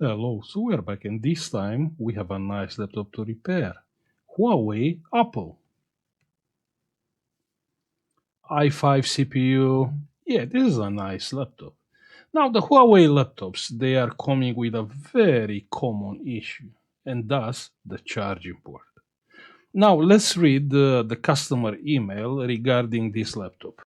Hello, so we're back, and this time we have a nice laptop to repair. Huawei Apple i5 CPU. Yeah, this is a nice laptop. Now the Huawei laptops, they are coming with a very common issue, and thus the charging port. Now let's read the customer email regarding this laptop.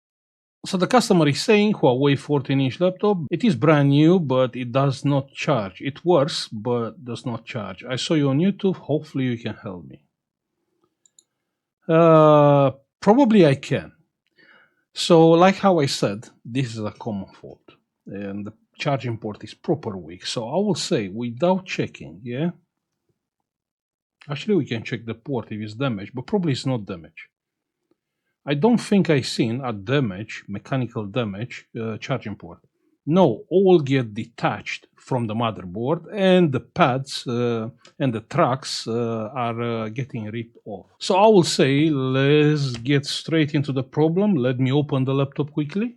So the customer is saying Huawei 14-inch laptop, it is brand new, but it does not charge. It works, but does not charge. I saw you on YouTube. Hopefully you can help me. Probably I can. So like how I said, this is a common fault. And the charging port is proper weak. So I will say without checking, yeah? Actually, we can check the port if it's damaged, but probably it's not damaged. I don't think I seen a damage, mechanical damage, charging port. No, all get detached from the motherboard, and the pads and the tracks are getting ripped off. So I will say, let's get straight into the problem. Let me open the laptop quickly.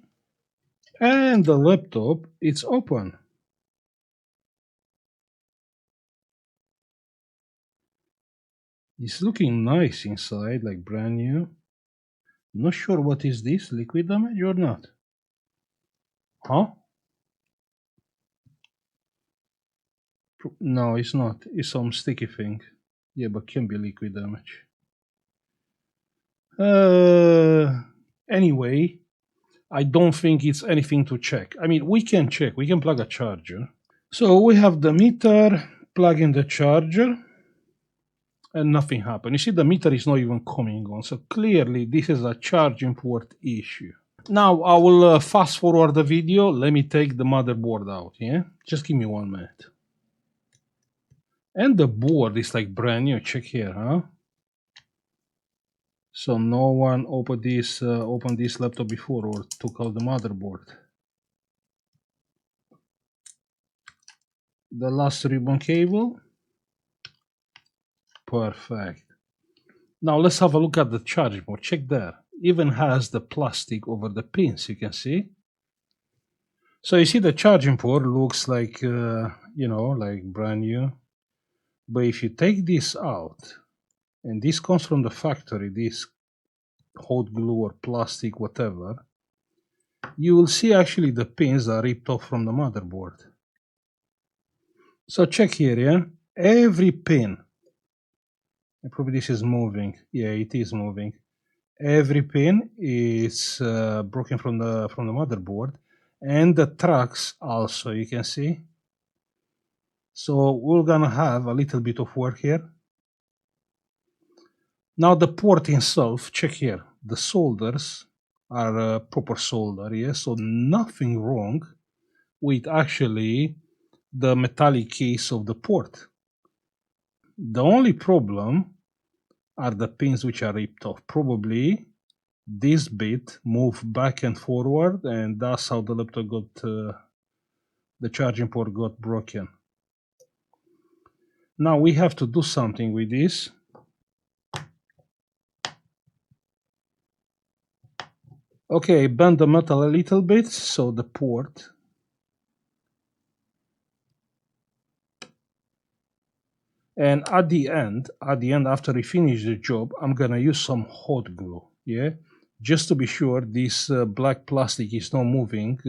And the laptop, it's open. It's looking nice inside, like brand new. Not sure what is this, liquid damage or not? Huh? No, it's not. It's some sticky thing. Yeah, but can be liquid damage. Anyway, I don't think it's anything to check. I mean, we can check. We can plug a charger. So we have the meter, plug in the charger, and nothing happened. You see, the meter is not even coming on. So clearly, this is a charging port issue. Now I will fast forward the video. Let me take the motherboard out. Yeah, just give me 1 minute. And the board is like brand new. Check here, huh? So no one opened this laptop before or took out the motherboard. The last ribbon cable. Perfect. Now let's have a look at the charging port. Check there. Even has the plastic over the pins, you can see. So you see the charging port looks like, like brand new. But if you take this out, and this comes from the factory, this hot glue or plastic, whatever, you will see actually the pins are ripped off from the motherboard. So check here, yeah? Every pin, and probably this is moving. Yeah, it is moving. Every pin is broken from the motherboard, and the tracks also, you can see. So we're gonna have a little bit of work here. Now the port itself, check here. The solders are proper solder, yes? So nothing wrong with actually the metallic case of the port. The only problem are the pins which are ripped off. Probably this bit moved back and forward, and that's how the laptop got, the charging port got broken. Now we have to do something with this. Okay, bend the metal a little bit, so the port. And at the end, after we finish the job, I'm gonna use some hot glue, yeah? Just to be sure this black plastic is not moving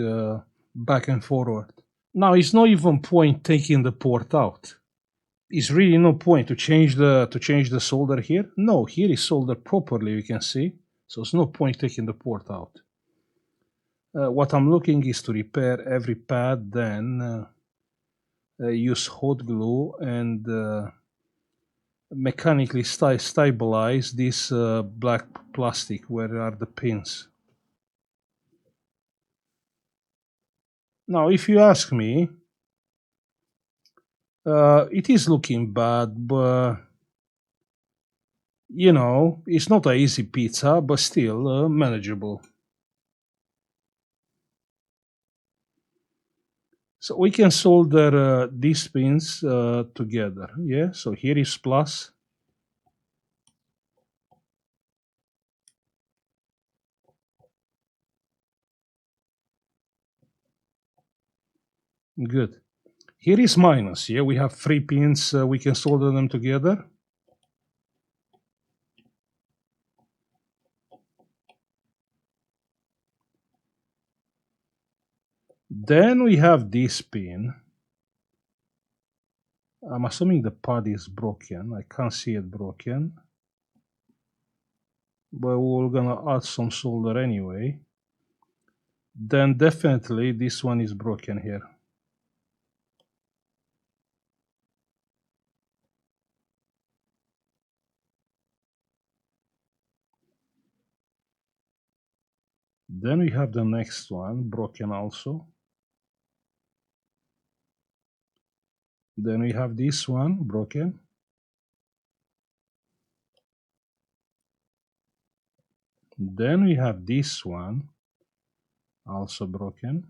back and forward. Now, it's not even point taking the port out. It's really no point to change the solder here. No, here is soldered properly, you can see. So it's no point taking the port out. What I'm looking is to repair every pad, then use hot glue and mechanically stabilize this black plastic where are the pins. Now, if you ask me, it is looking bad, but it's not an easy pizza, but still manageable. So we can solder these pins together. Yeah, so here is plus. Good. Here is minus. Yeah, we have 3 pins. We can solder them together. Then we have this pin. I'm assuming the pad is broken. I can't see it broken. But we're gonna add some solder anyway. Then definitely this one is broken here. Then we have the next one broken also. Then we have this one broken. Then we have this one also broken.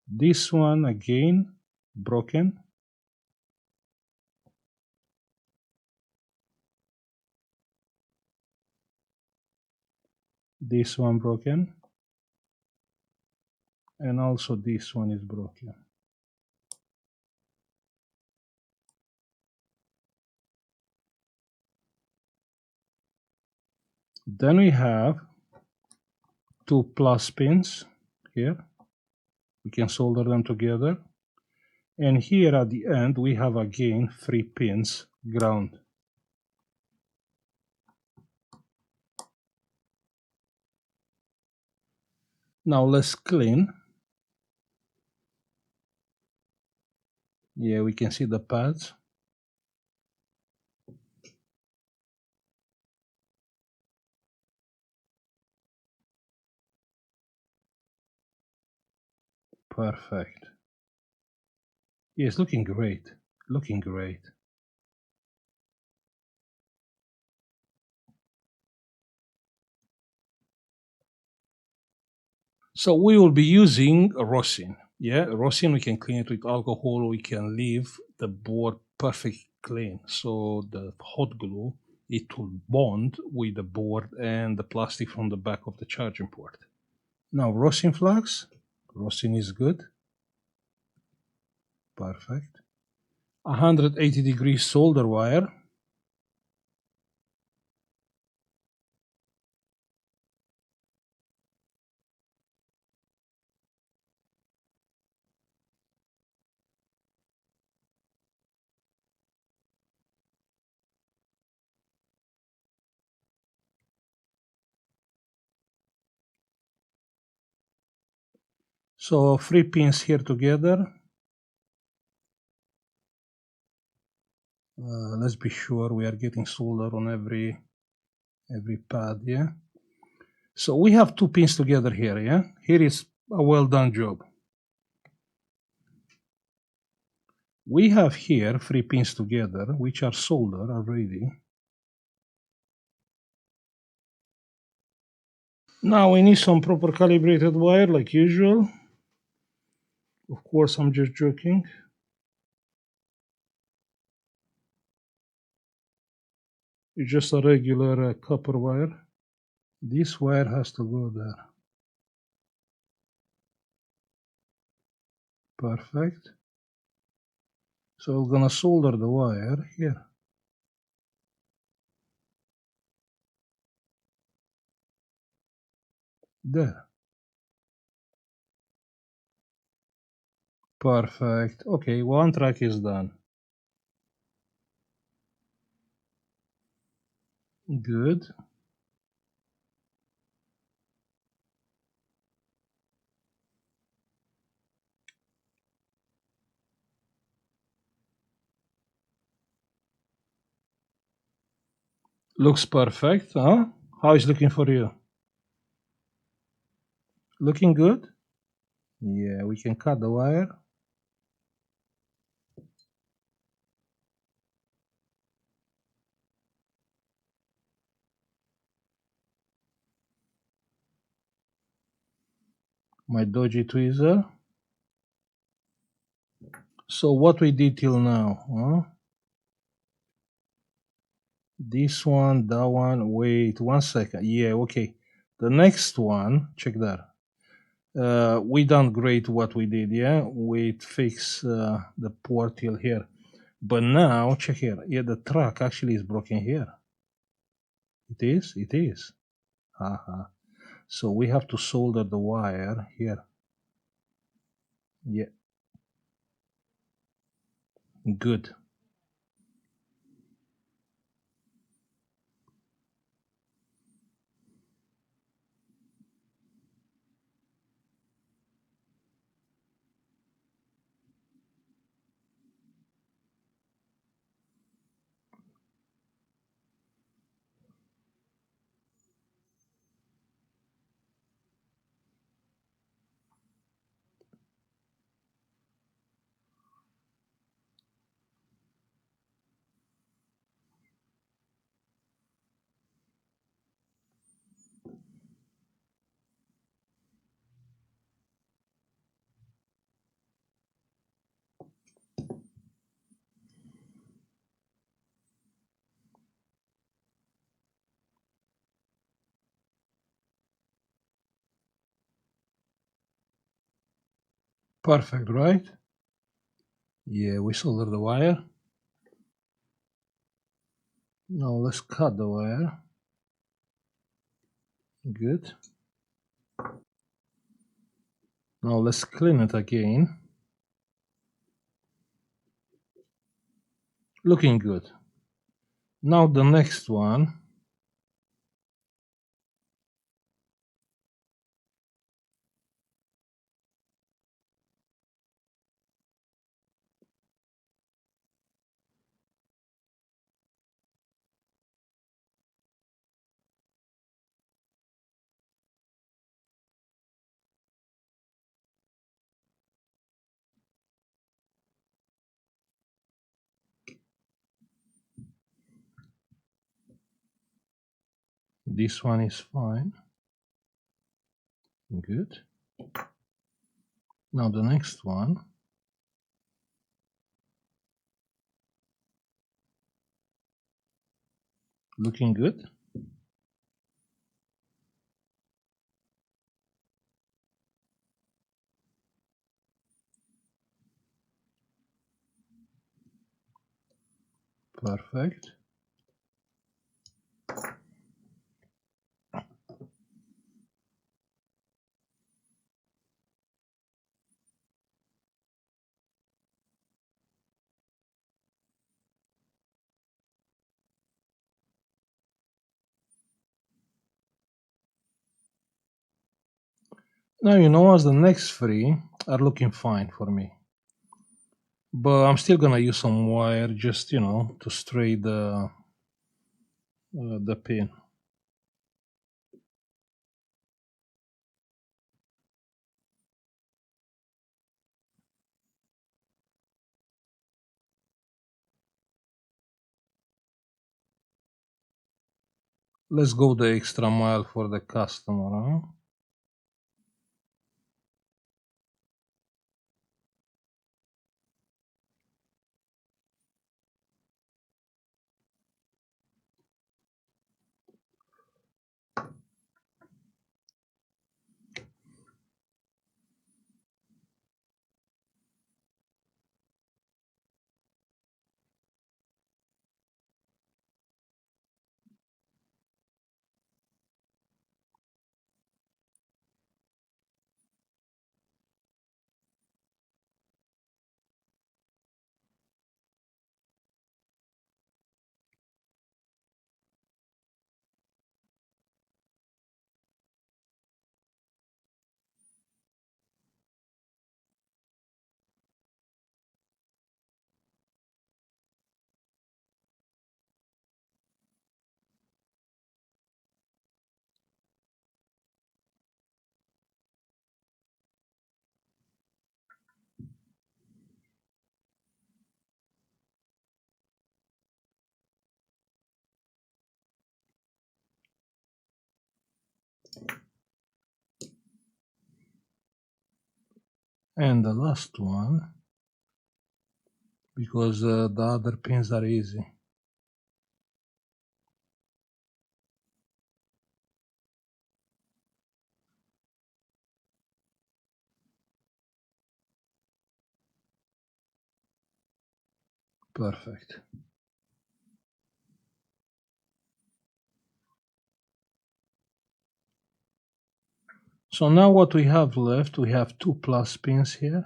This one again broken. This one broken. And also this one is broken. Then we have 2 plus pins here. We can solder them together. And here at the end we have again 3 pins ground. Now let's clean. Yeah, we can see the pads. Perfect. Yes, looking great. Looking great. So we will be using rosin. Yeah, rosin, we can clean it with alcohol. We can leave the board perfect clean. So the hot glue, it will bond with the board and the plastic from the back of the charging port. Now rosin flux. Rosin is good. Perfect. 180-degree solder wire. So 3 pins here together. Let's be sure we are getting solder on every pad, yeah. So we have 2 pins together here, yeah. Here is a well done job. We have here 3 pins together, which are soldered already. Now we need some proper calibrated wire, like usual. Of course, I'm just joking. It's just a regular copper wire. This wire has to go there. Perfect. So we're gonna solder the wire here. There. Perfect. Okay, one track is done. Good. Looks perfect, huh? How is looking for you? Looking good? Yeah, we can cut the wire. My dodgy tweezer. So what we did till now, huh? This one, that one. Wait 1 second. Yeah, okay. The next one, check that. We done great what we did, yeah? We fix the port till here. But now, check here. Yeah, the track actually is broken here. It is? It is. Haha. So we have to solder the wire here. Yeah, good. Perfect, right? Yeah, we solder the wire. Now let's cut the wire. Good. Now let's clean it again. Looking good. Now the next one. This one is fine. Good. Now the next one. Looking good. Perfect. Now you know as the next three are looking fine for me. But I'm still gonna use some wire just, to straight the pin. Let's go the extra mile for the customer, huh? And the last one, because the other pins are easy. Perfect. So now what we have left, we have 2 plus pins here.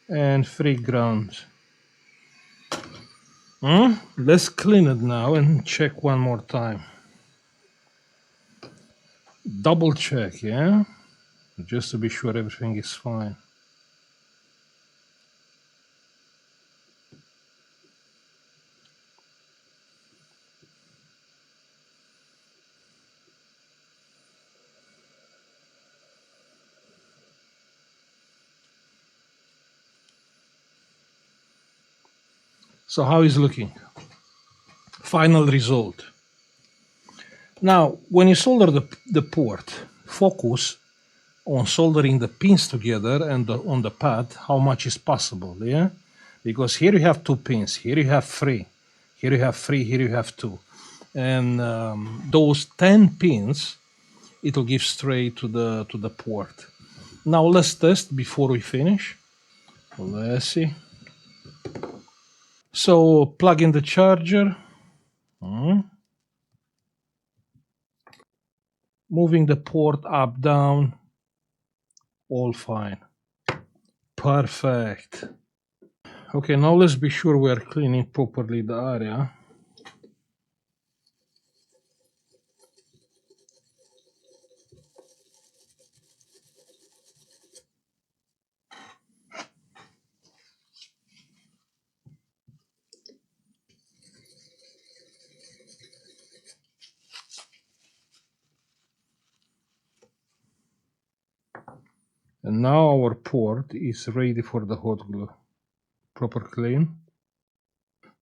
And 3 grounds. Let's clean it now and check one more time. Double check, yeah? Just to be sure everything is fine. So how is looking? Final result. Now, when you solder the port, focus on soldering the pins together and on the pad, how much is possible, yeah? Because here you have 2 pins, here you have 3, here you have 3, here you have 2. And those 10 pins, it will give straight to the port. Now let's test before we finish. Let's see. So plug in the charger. Moving the port up, down, all fine. Perfect. Okay, now let's be sure we are cleaning properly the area. And now our port is ready for the hot glue. Proper clean.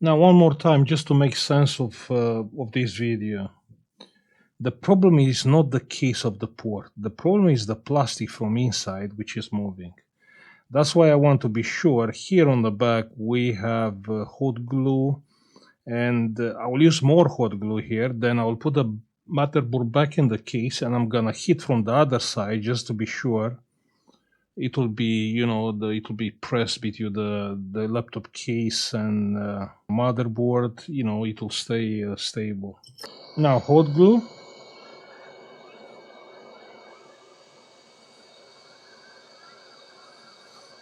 Now one more time, just to make sense of this video. The problem is not the case of the port. The problem is the plastic from inside, which is moving. That's why I want to be sure. Here on the back we have hot glue, and I will use more hot glue here. Then I will put the motherboard back in the case, and I'm gonna hit from the other side just to be sure. It will be, you know, it will be pressed between the laptop case and motherboard. You know, it will stay stable. Now hot glue.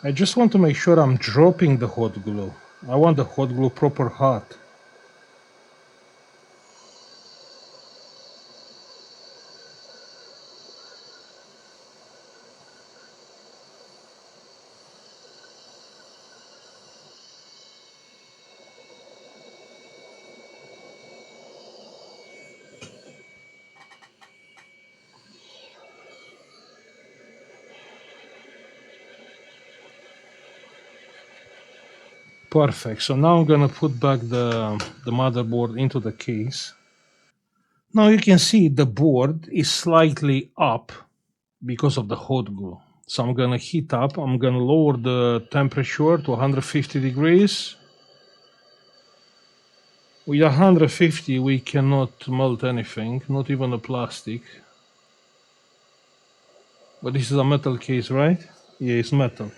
I just want to make sure I'm dropping the hot glue. I want the hot glue proper hot. Perfect. So now I'm gonna put back the motherboard into the case. Now you can see the board is slightly up because of the hot glue. So I'm gonna heat up. I'm gonna lower the temperature to 150 degrees. With 150 we cannot melt anything, not even a plastic. But this is a metal case, right? Yeah, it's metal.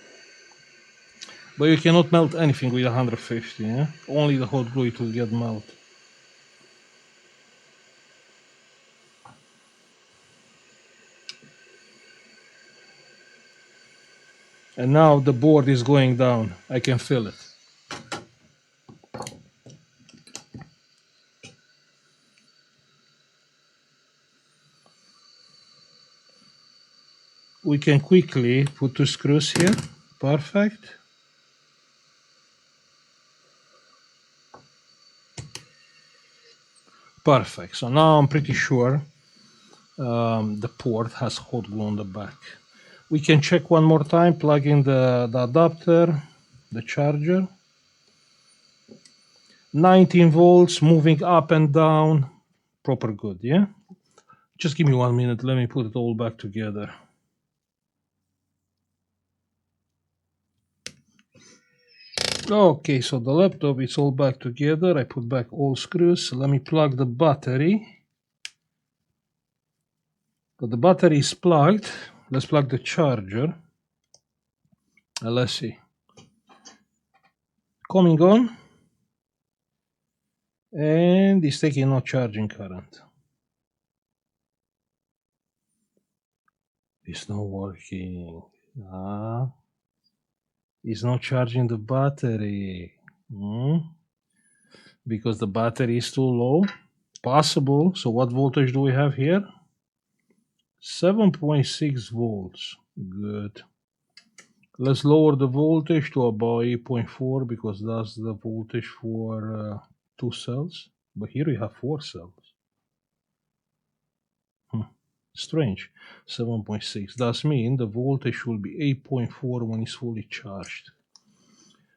But you cannot melt anything with 150, yeah? Only the hot glue it will get melt. And now the board is going down. I can feel it. We can quickly put 2 screws here. Perfect. Perfect. So now I'm pretty sure the port has hot glue on the back. We can check one more time, plug in the adapter, the charger. 19 volts, moving up and down. Proper good, yeah? Just give me 1 minute, let me put it all back together. Okay, so the laptop is all back together. I put back all screws. So let me plug the battery. So the battery is plugged. Let's plug the charger. Let's see. Coming on. And it's taking no charging current. It's not working. It's not charging the battery. Because the battery is too low. Possible. So what voltage do we have here? 7.6 volts. Good. Let's lower the voltage to about 8.4 because that's the voltage for 2 cells. But here we have 4 cells. Strange. 7.6. That means the voltage will be 8.4 when it's fully charged.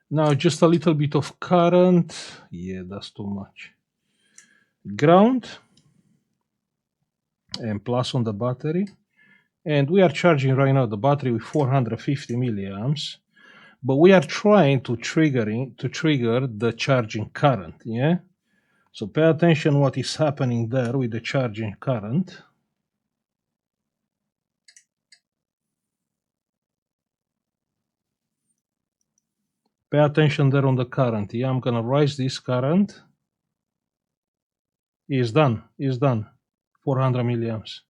Now just a little bit of current. Yeah, that's too much. Ground and plus on the battery. And we are charging right now the battery with 450 milliamps. But we are trying to trigger the charging current, yeah? So pay attention what is happening there with the charging current. Pay attention there on the current. Yeah, I'm gonna raise this current. It's done. 400 milliamps.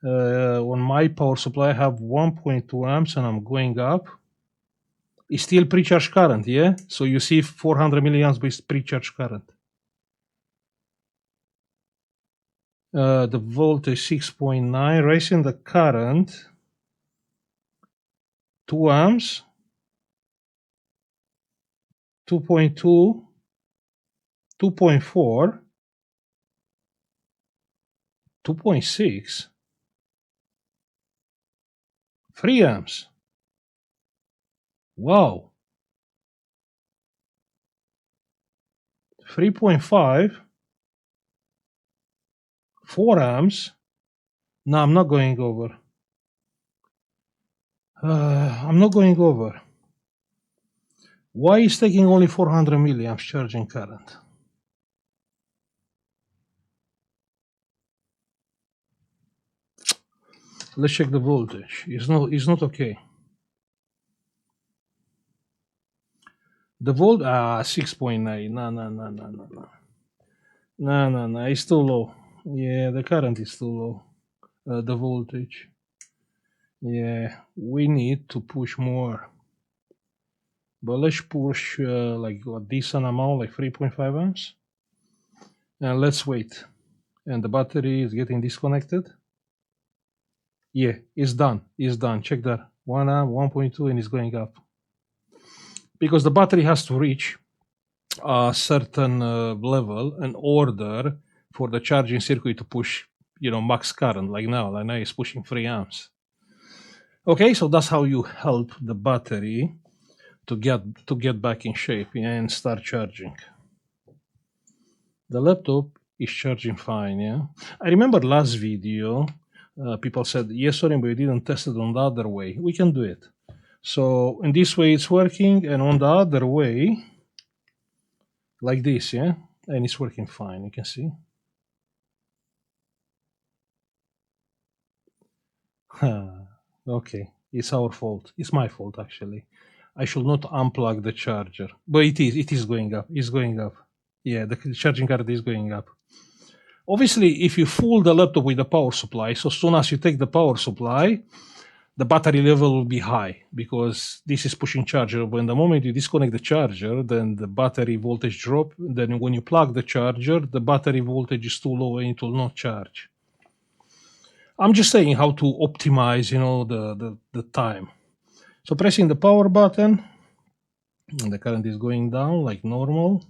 On my power supply I have 1.2 amps and I'm going up. It's still pre-charge current, yeah? So you see 400 milliamps with pre-charge current. The voltage 6.9, raising the current 2 amps, 2.2, 2.4, 2.6, 3 amps. Wow. 3.5, 4 amps. No, I'm not going over. I'm not going over. Why is taking only 400 milliamps charging current? Let's check the voltage. It's not okay. The volt 6.9. No. It's too low. Yeah, the current is too low. The voltage. Yeah, we need to push more. But let's push like a decent amount, like 3.5 amps. And let's wait. And the battery is getting disconnected. Yeah, it's done. Check that. 1 amp, 1.2, and it's going up. Because the battery has to reach a certain level in order for the charging circuit to push, max current. Like now it's pushing 3 amps. Okay, so that's how you help the battery to get back in shape and start charging. The laptop is charging fine, yeah. I remember last video, people said, yes, sorry, but you didn't test it on the other way. We can do it. So in this way it's working, and on the other way, like this, yeah, and it's working fine, you can see. Okay, it's our fault. It's my fault, actually. I should not unplug the charger, but it is going up. It's going up. Yeah, the charging current is going up. Obviously, if you fool the laptop with the power supply, so as soon as you take the power supply, the battery level will be high because this is pushing charger. When the moment you disconnect the charger, then the battery voltage drop. Then when you plug the charger, the battery voltage is too low and it will not charge. I'm just saying how to optimize, the time. So pressing the power button, and the current is going down like normal.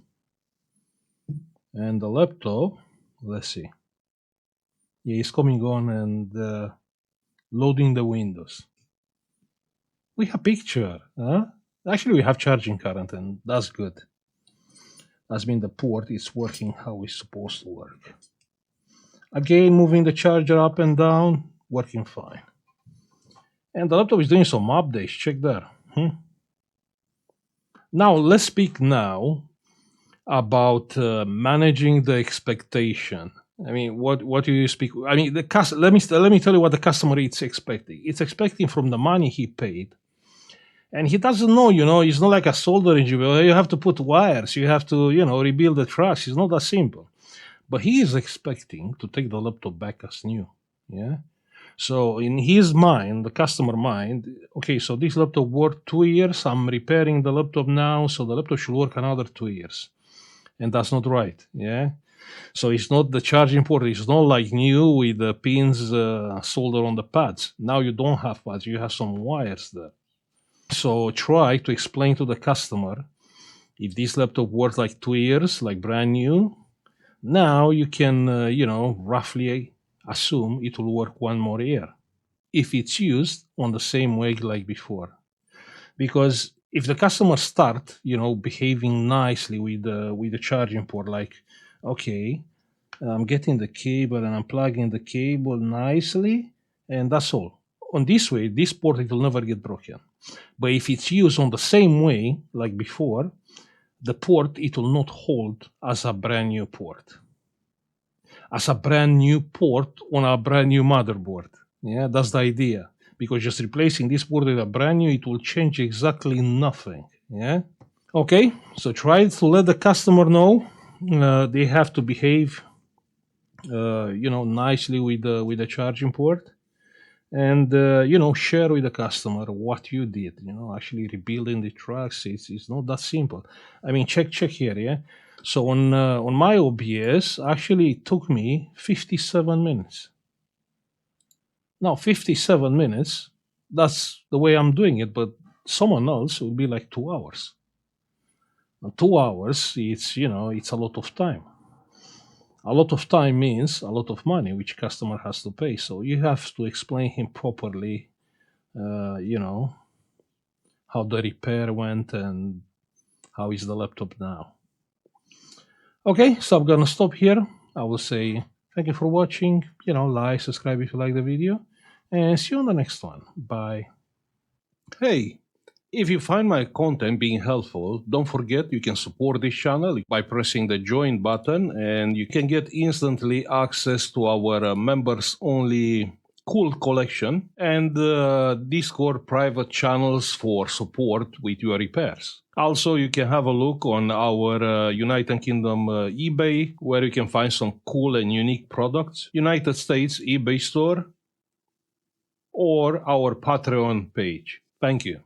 And the laptop, let's see. Yeah, it's coming on and loading the windows. We have picture, huh? Actually, we have charging current, and that's good. That's mean the port is working how it's supposed to work. Again, moving the charger up and down, working fine. And the laptop is doing some updates. Check there. Now let's speak now about managing the expectation. I mean, what do you speak? I mean, let me tell you what the customer is expecting. It's expecting from the money he paid, and he doesn't know. It's not like a soldering job. You have to put wires. You have to rebuild the truss. It's not that simple. But he is expecting to take the laptop back as new. Yeah. So in his mind, the customer mind, okay, so this laptop worked 2 years. I'm repairing the laptop now, so the laptop should work another 2 years. And that's not right. Yeah. So it's not the charging port. It's not like new with the pins soldered on the pads. Now you don't have pads. You have some wires there. So try to explain to the customer, if this laptop works like 2 years, like brand new, now you can, roughly assume it will work 1 more year if it's used on the same way like before. Because if the customer start, behaving nicely with the charging port, like, okay, I'm getting the cable and I'm plugging the cable nicely, and that's all. On this way, this port, it will never get broken. But if it's used on the same way like before, the port, it will not hold as a brand new port. As a brand new port on a brand new motherboard. Yeah, that's the idea. Because just replacing this port with a brand new, it will change exactly nothing. Yeah. Okay, so try to let the customer know they have to behave, nicely with the charging port, and share with the customer what you did. Actually rebuilding the trucks, it's not that simple. I mean, check here. Yeah. So on my OBS, actually it took me 57 minutes. Now 57 minutes, that's the way I'm doing it, but someone else would be like 2 hours. Now, 2 hours, it's a lot of time. A lot of time means a lot of money, which customer has to pay. So you have to explain him properly, how the repair went and how is the laptop now. Okay, so I'm gonna stop here. I will say thank you for watching. Like, subscribe if you like the video, and see you on the next one. Bye. Hey, if you find my content being helpful, don't forget you can support this channel by pressing the join button, and you can get instantly access to our members-only cool collection and Discord private channels for support with your repairs. Also, you can have a look on our United Kingdom eBay, where you can find some cool and unique products, United States eBay store, or our Patreon page. Thank you.